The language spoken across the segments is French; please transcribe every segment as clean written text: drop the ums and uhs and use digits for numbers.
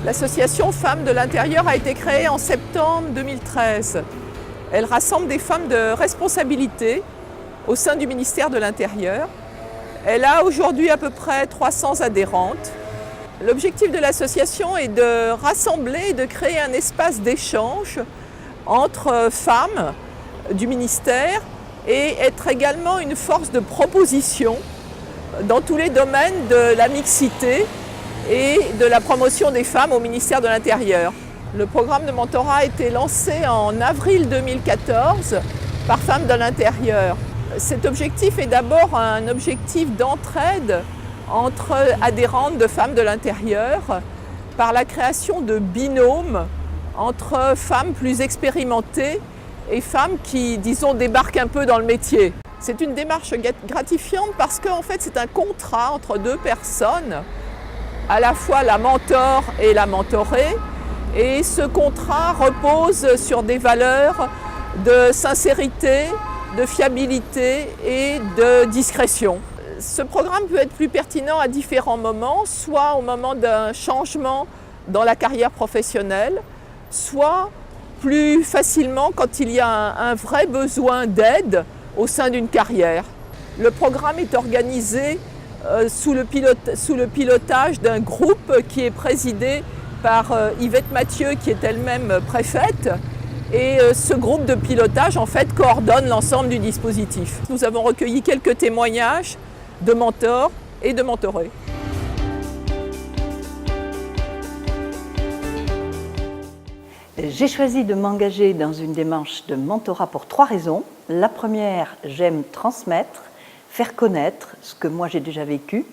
L'association Femmes de l'Intérieur a été créée en septembre 2013. Elle rassemble des femmes de responsabilité au sein du ministère de l'Intérieur. Elle a aujourd'hui à peu près 300 adhérentes. L'objectif de l'association est de rassembler et de créer un espace d'échange entre femmes du ministère et être également une force de proposition dans tous les domaines de la mixité et de la promotion des femmes au ministère de l'Intérieur. Le programme de mentorat a été lancé en avril 2014 par Femmes de l'Intérieur. Cet objectif est d'abord un objectif d'entraide entre adhérentes de Femmes de l'Intérieur par la création de binômes entre femmes plus expérimentées et femmes qui, disons, débarquent un peu dans le métier. C'est une démarche gratifiante parce qu'en fait c'est un contrat entre deux personnes, à la fois la mentor et la mentorée, et ce contrat repose sur des valeurs de sincérité, de fiabilité et de discrétion. Ce programme peut être plus pertinent à différents moments, soit au moment d'un changement dans la carrière professionnelle, soit plus facilement quand il y a un vrai besoin d'aide au sein d'une carrière. Le programme est organisé sous le pilotage d'un groupe qui est présidé par Yvette Mathieu, qui est elle-même préfète. Et ce groupe de pilotage, en fait, coordonne l'ensemble du dispositif. Nous avons recueilli quelques témoignages de mentors et de mentorés. J'ai choisi de m'engager dans une démarche de mentorat pour 3 raisons. La première, j'aime transmettre, faire connaître ce que moi j'ai déjà vécu.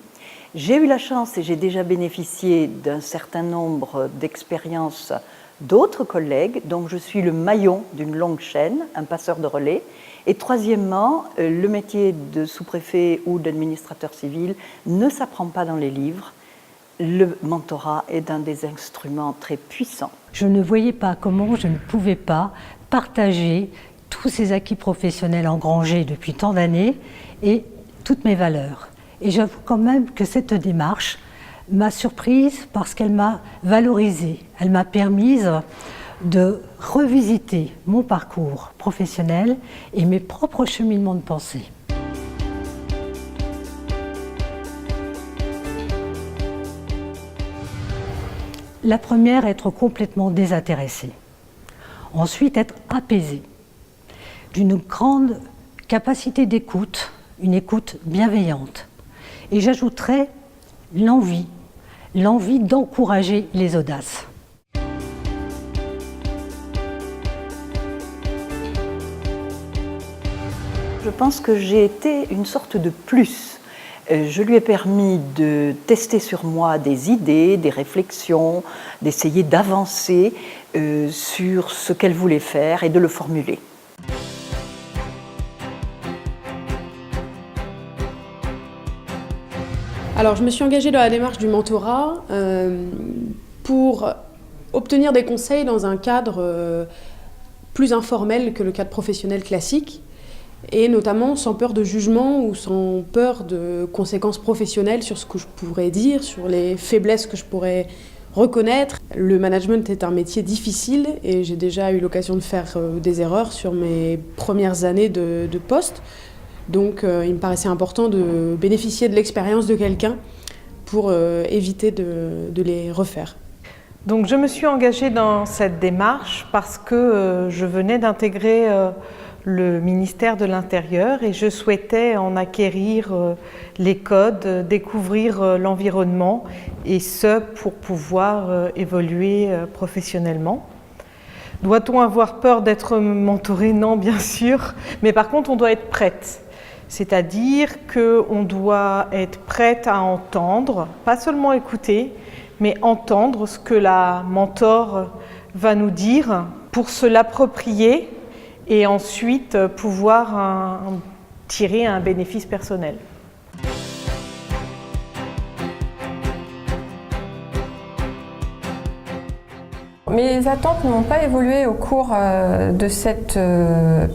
J'ai eu la chance et j'ai déjà bénéficié d'un certain nombre d'expériences d'autres collègues, donc je suis le maillon d'une longue chaîne, un passeur de relais. Et troisièmement, le métier de sous-préfet ou d'administrateur civil ne s'apprend pas dans les livres. Le mentorat est un des instruments très puissants. Je ne voyais pas comment je ne pouvais pas partager tous ces acquis professionnels engrangés depuis tant d'années et toutes mes valeurs. Et j'avoue quand même que cette démarche m'a surprise parce qu'elle m'a valorisée. Elle m'a permise de revisiter mon parcours professionnel et mes propres cheminements de pensée. La première, être complètement désintéressée. Ensuite, être apaisée, d'une grande capacité d'écoute, une écoute bienveillante. Et j'ajouterais l'envie d'encourager les audaces. Je pense que j'ai été une sorte de plus. Je lui ai permis de tester sur moi des idées, des réflexions, d'essayer d'avancer sur ce qu'elle voulait faire et de le formuler. Alors, je me suis engagée dans la démarche du mentorat pour obtenir des conseils dans un cadre plus informel que le cadre professionnel classique, et notamment sans peur de jugement ou sans peur de conséquences professionnelles sur ce que je pourrais dire, sur les faiblesses que je pourrais reconnaître. Le management est un métier difficile et j'ai déjà eu l'occasion de faire des erreurs sur mes premières années de poste. Donc il me paraissait important de bénéficier de l'expérience de quelqu'un pour éviter de les refaire. Donc je me suis engagée dans cette démarche parce que je venais d'intégrer le ministère de l'Intérieur et je souhaitais en acquérir les codes, découvrir l'environnement et ce pour pouvoir évoluer professionnellement. Doit-on avoir peur d'être mentoré? Non, bien sûr, mais par contre on doit être prête. C'est-à-dire qu'on doit être prête à entendre, pas seulement écouter, mais entendre ce que la mentor va nous dire pour se l'approprier et ensuite pouvoir tirer un bénéfice personnel. Mes attentes n'ont pas évolué au cours de cette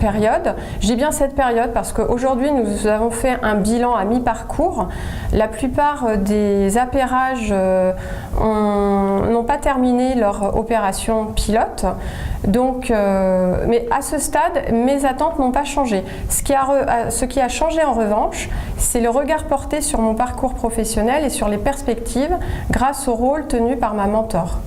période. Je dis bien cette période parce qu'aujourd'hui nous avons fait un bilan à mi-parcours. La plupart des appairages n'ont pas terminé leur opération pilote. Donc, mais à ce stade, mes attentes n'ont pas changé. Ce qui a changé en revanche, c'est le regard porté sur mon parcours professionnel et sur les perspectives grâce au rôle tenu par ma mentor.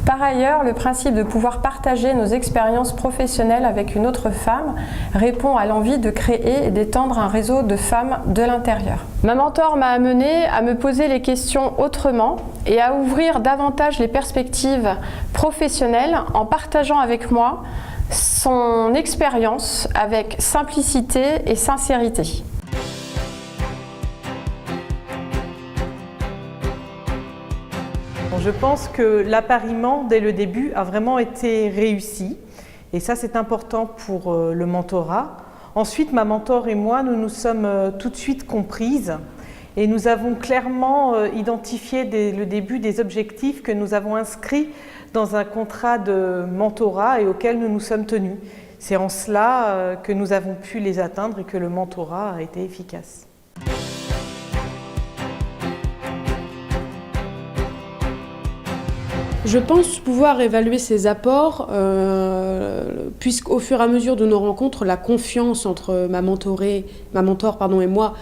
Par ailleurs, le principe de pouvoir partager nos expériences professionnelles avec une autre femme répond à l'envie de créer et d'étendre un réseau de femmes de l'intérieur. Ma mentor m'a amenée à me poser les questions autrement et à ouvrir davantage les perspectives professionnelles en partageant avec moi son expérience avec simplicité et sincérité. Je pense que l'appariement, dès le début, a vraiment été réussi. Et ça, c'est important pour le mentorat. Ensuite, ma mentor et moi, nous nous sommes tout de suite comprises. Et nous avons clairement identifié dès le début des objectifs que nous avons inscrits dans un contrat de mentorat et auquel nous nous sommes tenus. C'est en cela que nous avons pu les atteindre et que le mentorat a été efficace. Je pense pouvoir évaluer ces apports puisqu'au fur et à mesure de nos rencontres, la confiance entre ma mentor et moi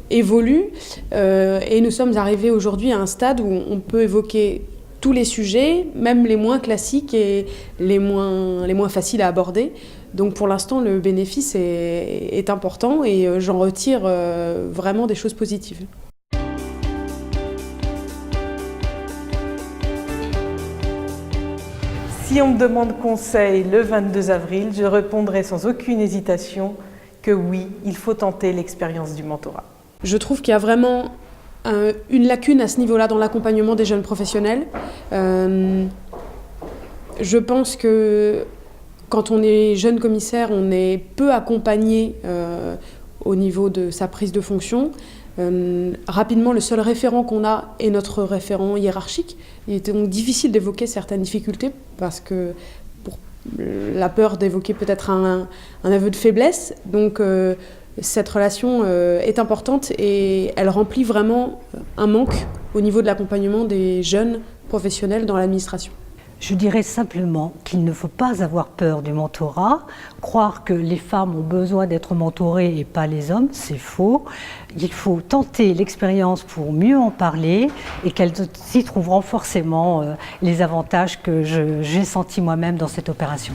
évolue et nous sommes arrivés aujourd'hui à un stade où on peut évoquer tous les sujets, même les moins classiques et les moins faciles à aborder. Donc pour l'instant, le bénéfice est important et j'en retire vraiment des choses positives. Si on me demande conseil le 22 avril, je répondrai sans aucune hésitation que oui, il faut tenter l'expérience du mentorat. Je trouve qu'il y a vraiment une lacune à ce niveau-là dans l'accompagnement des jeunes professionnels. Je pense que quand on est jeune commissaire, on est peu accompagné au niveau de sa prise de fonction. Rapidement, le seul référent qu'on a est notre référent hiérarchique. Il était donc difficile d'évoquer certaines difficultés parce que pour la peur d'évoquer peut-être un aveu de faiblesse. Donc cette relation est importante et elle remplit vraiment un manque au niveau de l'accompagnement des jeunes professionnels dans l'administration. Je dirais simplement qu'il ne faut pas avoir peur du mentorat. Croire que les femmes ont besoin d'être mentorées et pas les hommes, c'est faux. Il faut tenter l'expérience pour mieux en parler et qu'elles y trouveront forcément les avantages que j'ai sentis moi-même dans cette opération.